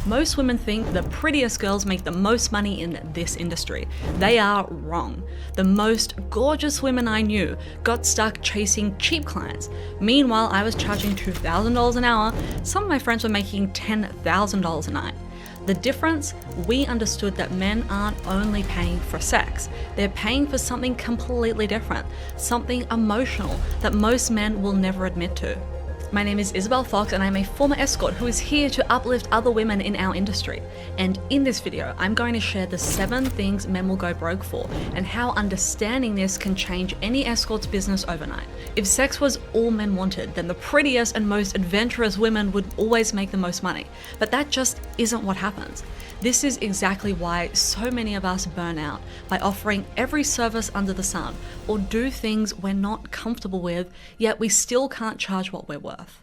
Most women think the prettiest girls make the most money in this industry. They are wrong. The most gorgeous women I knew got stuck chasing cheap clients. Meanwhile, I was charging $2,000 an hour. Some of my friends were making $10,000 a night. The difference? We understood that men aren't only paying for sex. They're paying for something completely different, something emotional that most men will never admit to. My name is Isabelle Fox and I'm a former escort who is here to uplift other women in our industry. And in this video, I'm going to share the 7 things men will go broke for and how understanding this can change any escort's business overnight. If sex was all men wanted, then the prettiest and most adventurous women would always make the most money. But that just isn't what happens. This is exactly why so many of us burn out by offering every service under the sun or do things we're not comfortable with, yet we still can't charge what we're worth.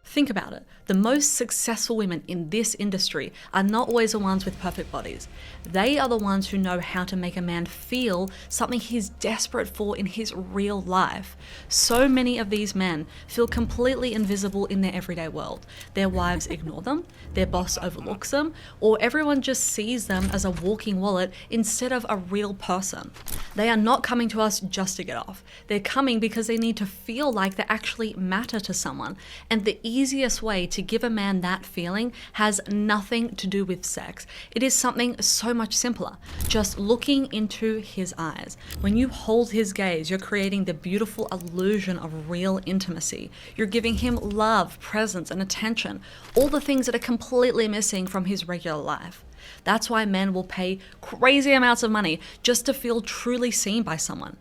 Think about it. The most successful women in this industry are not always the ones with perfect bodies. They are the ones who know how to make a man feel something he's desperate for in his real life. So many of these men feel completely invisible in their everyday world. Their wives ignore them, their boss overlooks them, or everyone just sees them as a walking wallet instead of a real person. They are not coming to us just to get off. They're coming because they need to feel like they actually matter to someone. And the easiest way to give a man that feeling has nothing to do with sex. It is something so much simpler. Just looking into his eyes. When you hold his gaze, you're creating the beautiful illusion of real intimacy. You're giving him love, presence, and attention. All the things that are completely missing from his regular life. That's why men will pay crazy amounts of money just to feel truly seen by someone.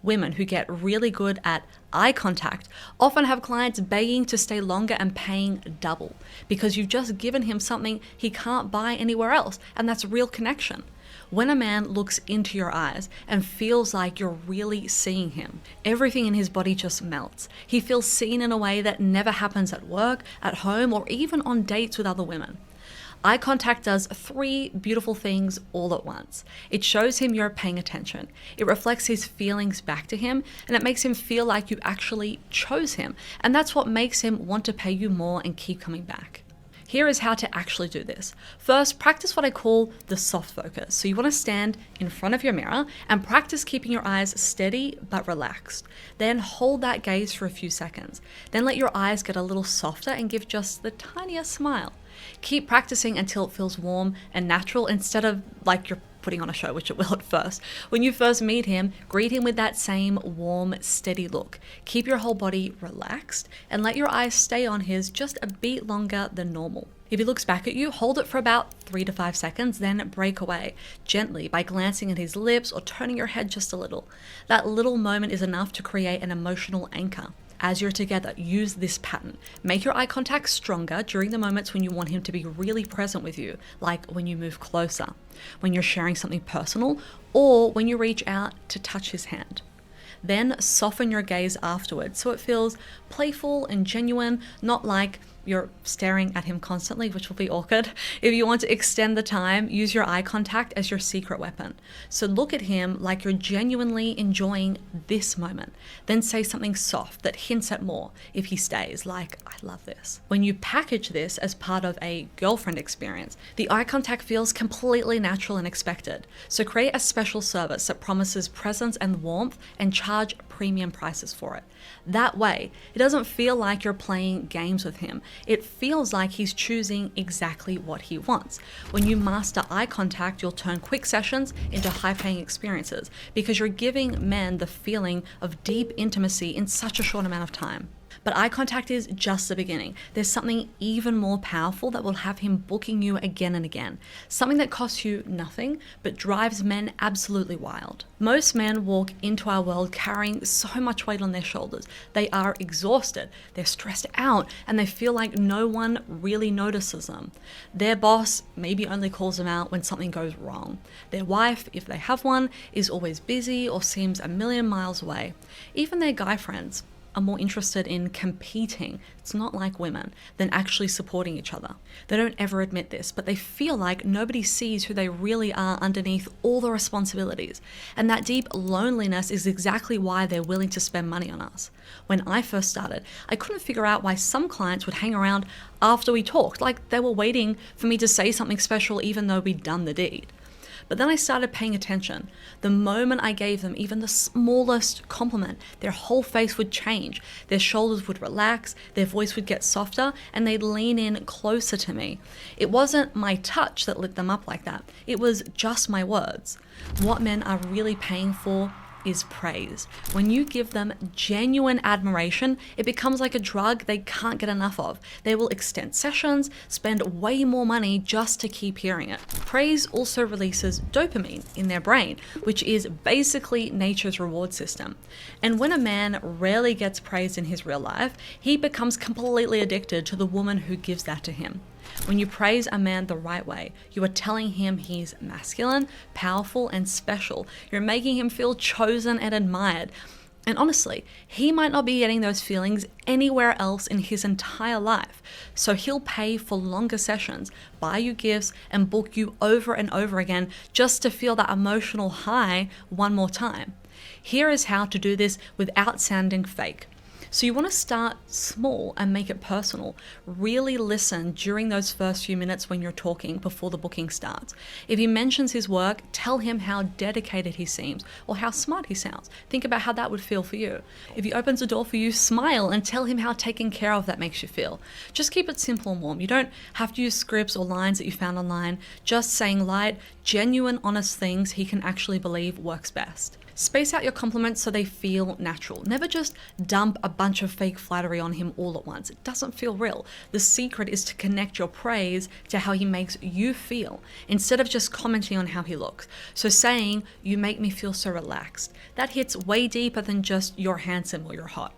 Women who get really good at eye contact often have clients begging to stay longer and paying double because you've just given him something he can't buy anywhere else, and that's real connection. When a man looks into your eyes and feels like you're really seeing him, everything in his body just melts. He feels seen in a way that never happens at work, at home, or even on dates with other women. Eye contact does 3 beautiful things all at once. It shows him you're paying attention. It reflects his feelings back to him, and it makes him feel like you actually chose him. And that's what makes him want to pay you more and keep coming back. Here is how to actually do this. First, practice what I call the soft focus. So you want to stand in front of your mirror and practice keeping your eyes steady but relaxed. Then hold that gaze for a few seconds. Then let your eyes get a little softer and give just the tiniest smile. Keep practicing until it feels warm and natural instead of like you're putting on a show, which it will at first. When you first meet him, greet him with that same warm, steady look. Keep your whole body relaxed and let your eyes stay on his just a beat longer than normal. If he looks back at you, hold it for about 3 to 5 seconds, then break away gently by glancing at his lips or turning your head just a little. That little moment is enough to create an emotional anchor. As you're together, use this pattern. Make your eye contact stronger during the moments when you want him to be really present with you, like when you move closer, when you're sharing something personal, or when you reach out to touch his hand. Then soften your gaze afterwards so it feels playful and genuine, not like you're staring at him constantly, which will be awkward. If you want to extend the time, use your eye contact as your secret weapon. So look at him like you're genuinely enjoying this moment. Then say something soft that hints at more if he stays, like, I love this. When you package this as part of a girlfriend experience, the eye contact feels completely natural and expected. So create a special service that promises presence and warmth and charge premium prices for it. That way, it doesn't feel like you're playing games with him. It feels like he's choosing exactly what he wants. When you master eye contact, you'll turn quick sessions into high-paying experiences because you're giving men the feeling of deep intimacy in such a short amount of time. But eye contact is just the beginning. There's something even more powerful that will have him booking you again and again. Something that costs you nothing, but drives men absolutely wild. Most men walk into our world carrying so much weight on their shoulders. They are exhausted, they're stressed out, and they feel like no one really notices them. Their boss maybe only calls them out when something goes wrong. Their wife, if they have one, is always busy or seems a million miles away. Even their guy friends are more interested in competing, it's not like women, than actually supporting each other. They don't ever admit this, but they feel like nobody sees who they really are underneath all the responsibilities. And that deep loneliness is exactly why they're willing to spend money on us. When I first started, I couldn't figure out why some clients would hang around after we talked, like they were waiting for me to say something special even though we'd done the deed. But then I started paying attention. The moment I gave them even the smallest compliment, their whole face would change. Their shoulders would relax, their voice would get softer, and they'd lean in closer to me. It wasn't my touch that lit them up like that. It was just my words. What men are really paying for is praise. When you give them genuine admiration, it becomes like a drug they can't get enough of. They will extend sessions, spend way more money just to keep hearing it. Praise also releases dopamine in their brain, which is basically nature's reward system. And when a man rarely gets praise in his real life, he becomes completely addicted to the woman who gives that to him. When you praise a man the right way, you are telling him he's masculine, powerful, and special. You're making him feel chosen and admired. And honestly, he might not be getting those feelings anywhere else in his entire life. So he'll pay for longer sessions, buy you gifts, and book you over and over again just to feel that emotional high one more time. Here is how to do this without sounding fake. So you want to start small and make it personal. Really listen during those first few minutes when you're talking before the booking starts. If he mentions his work, tell him how dedicated he seems or how smart he sounds. Think about how that would feel for you. If he opens a door for you, smile and tell him how taken care of that makes you feel. Just keep it simple and warm. You don't have to use scripts or lines that you found online. Just saying light, genuine, honest things he can actually believe works best. Space out your compliments so they feel natural. Never just dump a bunch of fake flattery on him all at once. It doesn't feel real. The secret is to connect your praise to how he makes you feel, instead of just commenting on how he looks. So saying, "You make me feel so relaxed," that hits way deeper than just "you're handsome" or "you're hot."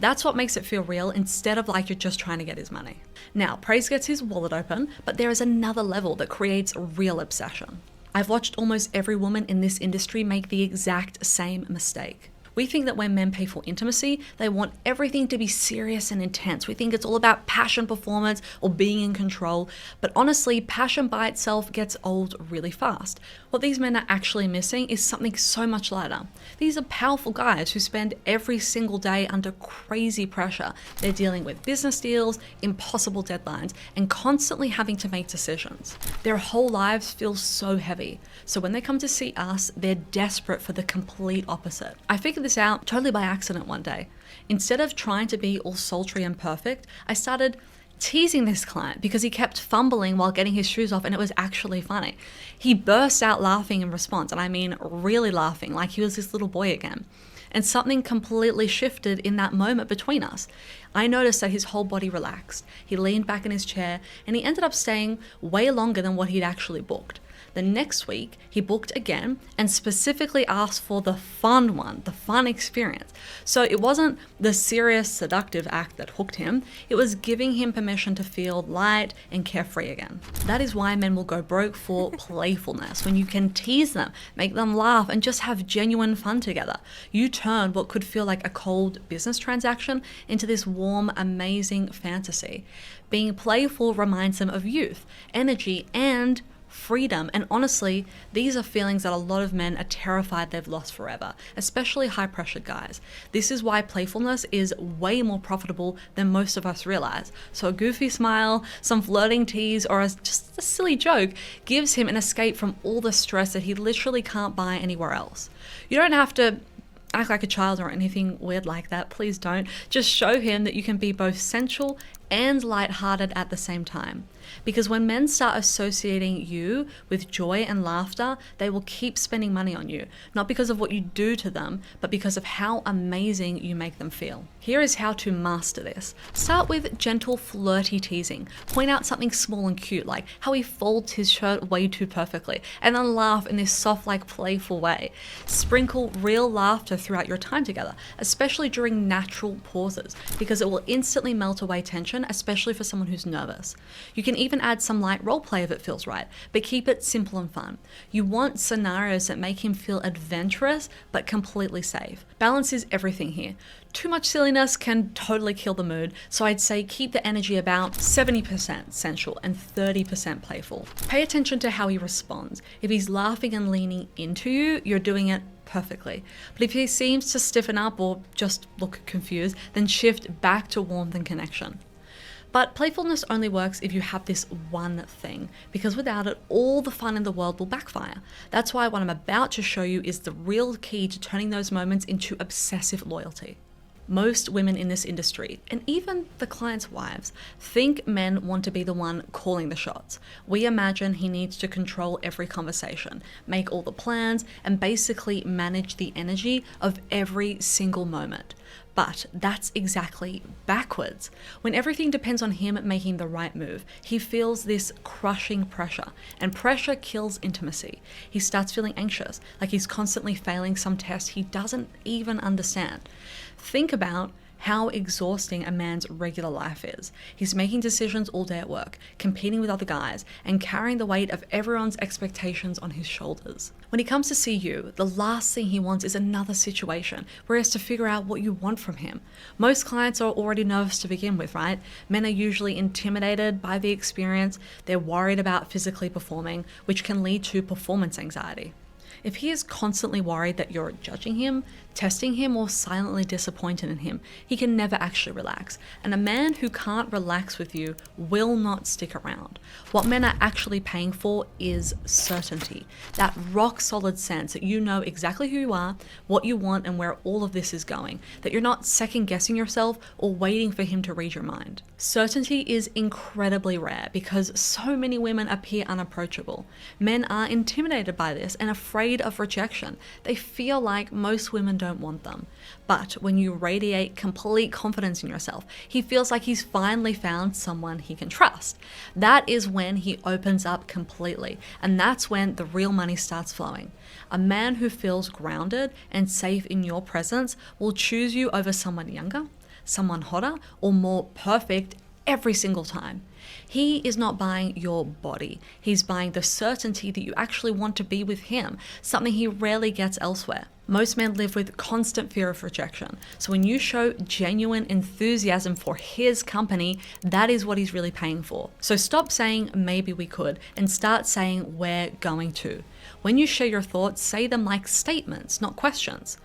That's what makes it feel real, instead of like you're just trying to get his money. Now, praise gets his wallet open, but there is another level that creates real obsession. I've watched almost every woman in this industry make the exact same mistake. We think that when men pay for intimacy, they want everything to be serious and intense. We think it's all about passion, performance, or being in control. But honestly, passion by itself gets old really fast. What these men are actually missing is something so much lighter. These are powerful guys who spend every single day under crazy pressure. They're dealing with business deals, impossible deadlines, and constantly having to make decisions. Their whole lives feel so heavy. So when they come to see us, they're desperate for the complete opposite. I figured this out totally by accident one day. Instead of trying to be all sultry and perfect, I started teasing this client because he kept fumbling while getting his shoes off, and it was actually funny. He burst out laughing in response, and I mean really laughing, like he was this little boy again. And something completely shifted in that moment between us. I noticed that his whole body relaxed. He leaned back in his chair, and he ended up staying way longer than what he'd actually booked. The next week, he booked again and specifically asked for the fun one, the fun experience. So it wasn't the serious, seductive act that hooked him. It was giving him permission to feel light and carefree again. That is why men will go broke for playfulness. When you can tease them, make them laugh, and just have genuine fun together. You turn what could feel like a cold business transaction into this warm, amazing fantasy. Being playful reminds them of youth, energy, and freedom. And honestly, these are feelings that a lot of men are terrified they've lost forever, especially high-pressured guys. This is why playfulness is way more profitable than most of us realize. So a goofy smile, some flirting tease, or just a silly joke gives him an escape from all the stress that he literally can't buy anywhere else. You don't have to act like a child or anything weird like that. Please don't. Just show him that you can be both sensual and lighthearted at the same time. Because when men start associating you with joy and laughter, they will keep spending money on you, not because of what you do to them, but because of how amazing you make them feel. Here is how to master this. Start with gentle, flirty teasing. Point out something small and cute, like how he folds his shirt way too perfectly, and then laugh in this soft, playful way. Sprinkle real laughter throughout your time together, especially during natural pauses, because it will instantly melt away tension tension, especially for someone who's nervous. You can even add some light role play if it feels right, but keep it simple and fun. You want scenarios that make him feel adventurous, but completely safe. Balance is everything here. Too much silliness can totally kill the mood, so I'd say keep the energy about 70% sensual and 30% playful. Pay attention to how he responds. If he's laughing and leaning into you, you're doing it perfectly. But if he seems to stiffen up or just look confused, then shift back to warmth and connection. But playfulness only works if you have this one thing, because without it, all the fun in the world will backfire. That's why what I'm about to show you is the real key to turning those moments into obsessive loyalty. Most women in this industry, and even the clients' wives, think men want to be the one calling the shots. We imagine he needs to control every conversation, make all the plans, and basically manage the energy of every single moment. But that's exactly backwards. When everything depends on him making the right move, he feels this crushing pressure, and pressure kills intimacy. He starts feeling anxious, like he's constantly failing some test he doesn't even understand. Think about how exhausting a man's regular life is. He's making decisions all day at work, competing with other guys, and carrying the weight of everyone's expectations on his shoulders. When he comes to see you, the last thing he wants is another situation where he has to figure out what you want from him. Most clients are already nervous to begin with, right? Men are usually intimidated by the experience. They're worried about physically performing, which can lead to performance anxiety. If he is constantly worried that you're judging him, testing him, or silently disappointed in him, he can never actually relax. And a man who can't relax with you will not stick around. What men are actually paying for is certainty. That rock solid sense that you know exactly who you are, what you want, and where all of this is going. That you're not second guessing yourself or waiting for him to read your mind. Certainty is incredibly rare because so many women appear unapproachable. Men are intimidated by this and afraid of rejection. They feel like most women don't want them. But when you radiate complete confidence in yourself, he feels like he's finally found someone he can trust. That is when he opens up completely, and that's when the real money starts flowing. A man who feels grounded and safe in your presence will choose you over someone younger, someone hotter, or more perfect every single time. He is not buying your body. He's buying the certainty that you actually want to be with him, something he rarely gets elsewhere. Most men live with constant fear of rejection. So when you show genuine enthusiasm for his company, that is what he's really paying for. So stop saying maybe we could and start saying we're going to. When you share your thoughts, say them like statements, not questions.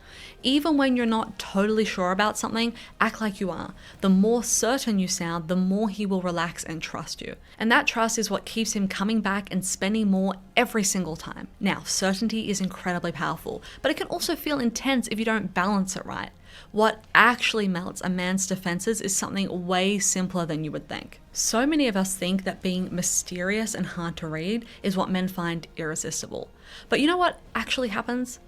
Even when you're not totally sure about something, act like you are. The more certain you sound, the more he will relax and trust you. And that trust is what keeps him coming back and spending more every single time. Now, certainty is incredibly powerful, but it can also feel intense if you don't balance it right. What actually melts a man's defenses is something way simpler than you would think. So many of us think that being mysterious and hard to read is what men find irresistible. But you know what actually happens?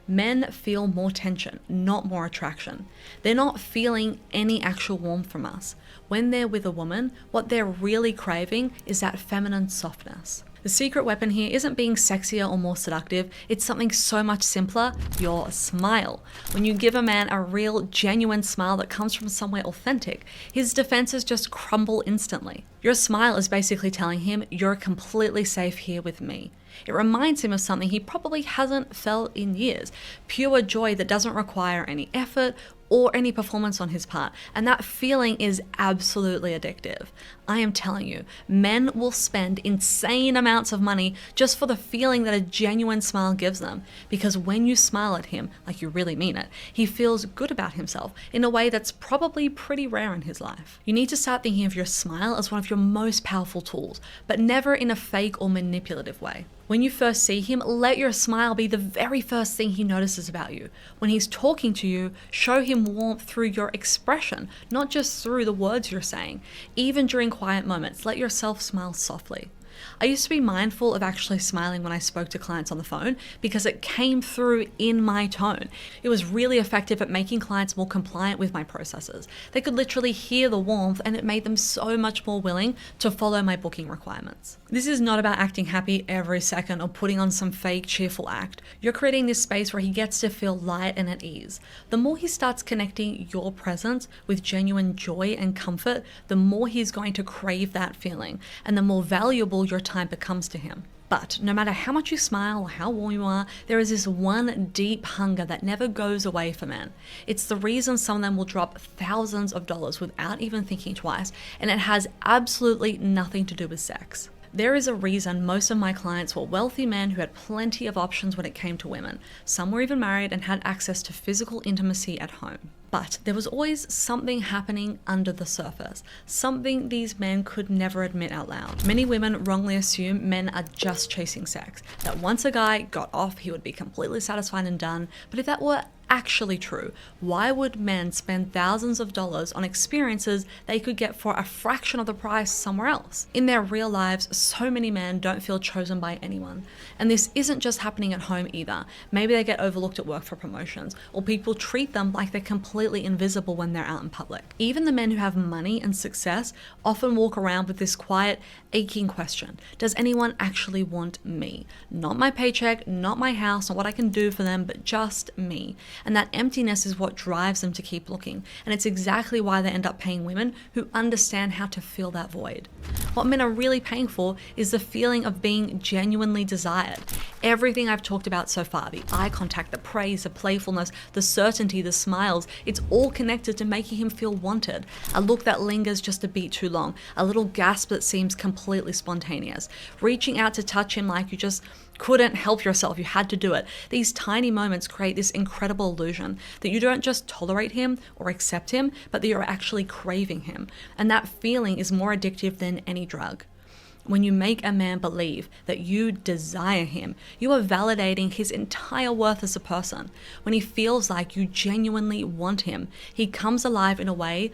Men feel more tension, not more attraction. They're not feeling any actual warmth from us. When they're with a woman, what they're really craving is that feminine softness. The secret weapon here isn't being sexier or more seductive, it's something so much simpler, your smile. When you give a man a real, genuine smile that comes from somewhere authentic, his defenses just crumble instantly. Your smile is basically telling him, you're completely safe here with me. It reminds him of something he probably hasn't felt in years, pure joy that doesn't require any effort or any performance on his part, and that feeling is absolutely addictive. I am telling you, men will spend insane amounts of money just for the feeling that a genuine smile gives them, because when you smile at him, like you really mean it, he feels good about himself in a way that's probably pretty rare in his life. You need to start thinking of your smile as one of your most powerful tools, but never in a fake or manipulative way. When you first see him, let your smile be the very first thing he notices about you. When he's talking to you, show him warmth through your expression, not just through the words you're saying. Even during quiet moments, let yourself smile softly. I used to be mindful of actually smiling when I spoke to clients on the phone because it came through in my tone. It was really effective at making clients more compliant with my processes. They could literally hear the warmth, and it made them so much more willing to follow my booking requirements. This is not about acting happy every second or putting on some fake cheerful act. You're creating this space where he gets to feel light and at ease. The more he starts connecting your presence with genuine joy and comfort, the more he's going to crave that feeling, and the more valuable your time becomes to him. But no matter how much you smile or how warm you are, there is this one deep hunger that never goes away for men. It's the reason some of them will drop thousands of dollars without even thinking twice, and it has absolutely nothing to do with sex. There is a reason most of my clients were wealthy men who had plenty of options when it came to women. Some were even married and had access to physical intimacy at home. But there was always something happening under the surface, something these men could never admit out loud. Many women wrongly assume men are just chasing sex, that once a guy got off, he would be completely satisfied and done. But if that were actually true, why would men spend thousands of dollars on experiences they could get for a fraction of the price somewhere else? In their real lives, so many men don't feel chosen by anyone. And this isn't just happening at home either. Maybe they get overlooked at work for promotions, or people treat them like they're completely invisible when they're out in public. Even the men who have money and success often walk around with this quiet, aching question. Does anyone actually want me? Not my paycheck, not my house, not what I can do for them, but just me. And that emptiness is what drives them to keep looking. And it's exactly why they end up paying women who understand how to fill that void. What men are really paying for is the feeling of being genuinely desired. Everything I've talked about so far, the eye contact, the praise, the playfulness, the certainty, the smiles, it's all connected to making him feel wanted. A look that lingers just a beat too long, a little gasp that seems completely spontaneous, reaching out to touch him like you just couldn't help yourself, you had to do it. These tiny moments create this incredible illusion that you don't just tolerate him or accept him, but that you're actually craving him. And that feeling is more addictive than any drug. When you make a man believe that you desire him, you are validating his entire worth as a person. When he feels like you genuinely want him, he comes alive in a way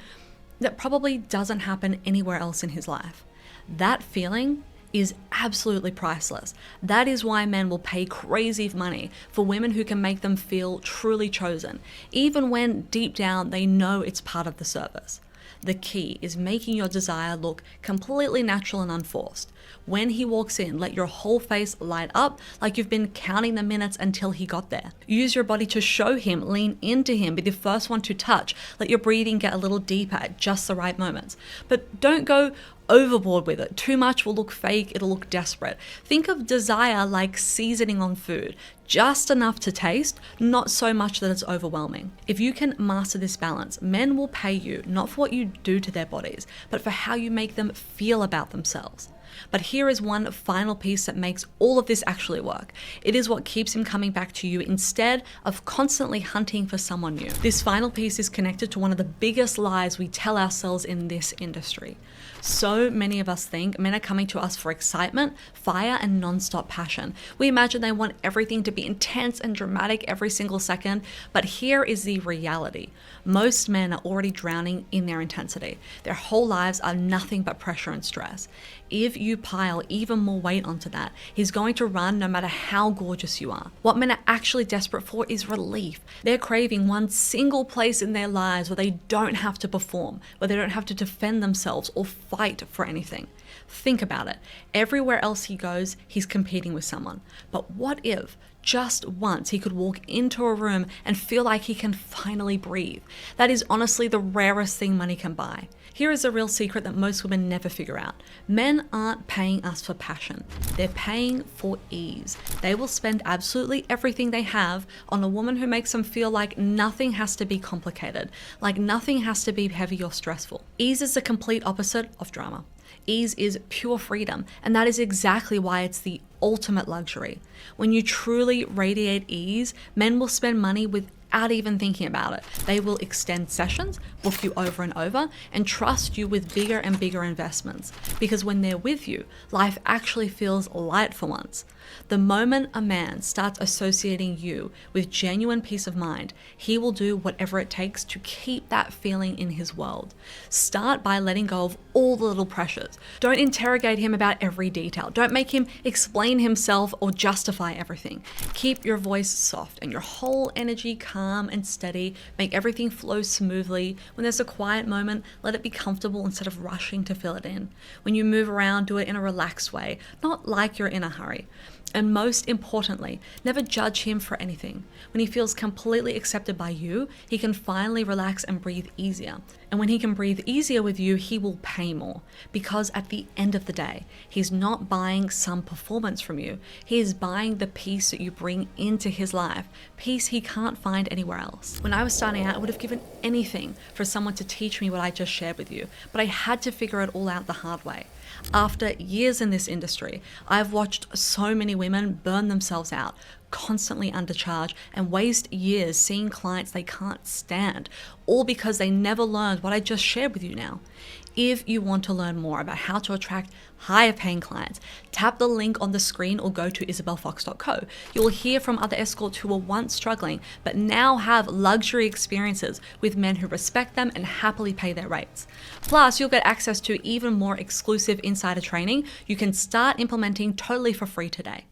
that probably doesn't happen anywhere else in his life. That feeling is absolutely priceless. That is why men will pay crazy money for women who can make them feel truly chosen, even when deep down they know it's part of the service. The key is making your desire look completely natural and unforced. When he walks in, let your whole face light up like you've been counting the minutes until he got there. Use your body to show him, lean into him, be the first one to touch. Let your breathing get a little deeper at just the right moments. But don't go overboard with it. Too much will look fake, it'll look desperate. Think of desire like seasoning on food. Just enough to taste, not so much that it's overwhelming. If you can master this balance, men will pay you not for what you do to their bodies, but for how you make them feel about themselves. But here is one final piece that makes all of this actually work. It is what keeps him coming back to you instead of constantly hunting for someone new. This final piece is connected to one of the biggest lies we tell ourselves in this industry. So many of us think men are coming to us for excitement, fire, and non-stop passion. We imagine they want everything to be intense and dramatic every single second, but here is the reality. Most men are already drowning in their intensity. Their whole lives are nothing but pressure and stress. If you pile even more weight onto that, he's going to run no matter how gorgeous you are. What men are actually desperate for is relief. They're craving one single place in their lives where they don't have to perform, where they don't have to defend themselves or fight for anything. Think about it. Everywhere else he goes, he's competing with someone. But what if just once he could walk into a room and feel like he can finally breathe? That is honestly the rarest thing money can buy. Here is a real secret that most women never figure out. Men aren't paying us for passion. They're paying for ease. They will spend absolutely everything they have on a woman who makes them feel like nothing has to be complicated, like nothing has to be heavy or stressful. Ease is the complete opposite of drama. Ease is pure freedom, and that is exactly why it's the ultimate luxury. When you truly radiate ease, men will spend money with without even thinking about it. They will extend sessions, book you over and over, and trust you with bigger and bigger investments. Because when they're with you, life actually feels light for once. The moment a man starts associating you with genuine peace of mind, he will do whatever it takes to keep that feeling in his world. Start by letting go of all the little pressures. Don't interrogate him about every detail. Don't make him explain himself or justify everything. Keep your voice soft and your whole energy calm and steady. Make everything flow smoothly. When there's a quiet moment, let it be comfortable instead of rushing to fill it in. When you move around, do it in a relaxed way, not like you're in a hurry. And most importantly, never judge him for anything. When he feels completely accepted by you, he can finally relax and breathe easier. And when he can breathe easier with you, he will pay more. Because at the end of the day, he's not buying some performance from you. He is buying the peace that you bring into his life, peace he can't find anywhere else. When I was starting out, I would have given anything for someone to teach me what I just shared with you, but I had to figure it all out the hard way. After years in this industry, I've watched so many women burn themselves out, constantly undercharge, and waste years seeing clients they can't stand, all because they never learned what I just shared with you now. If you want to learn more about how to attract higher paying clients, tap the link on the screen or go to isabellefox.co. You will hear from other escorts who were once struggling, but now have luxury experiences with men who respect them and happily pay their rates. Plus, you'll get access to even more exclusive insider training you can start implementing totally for free today.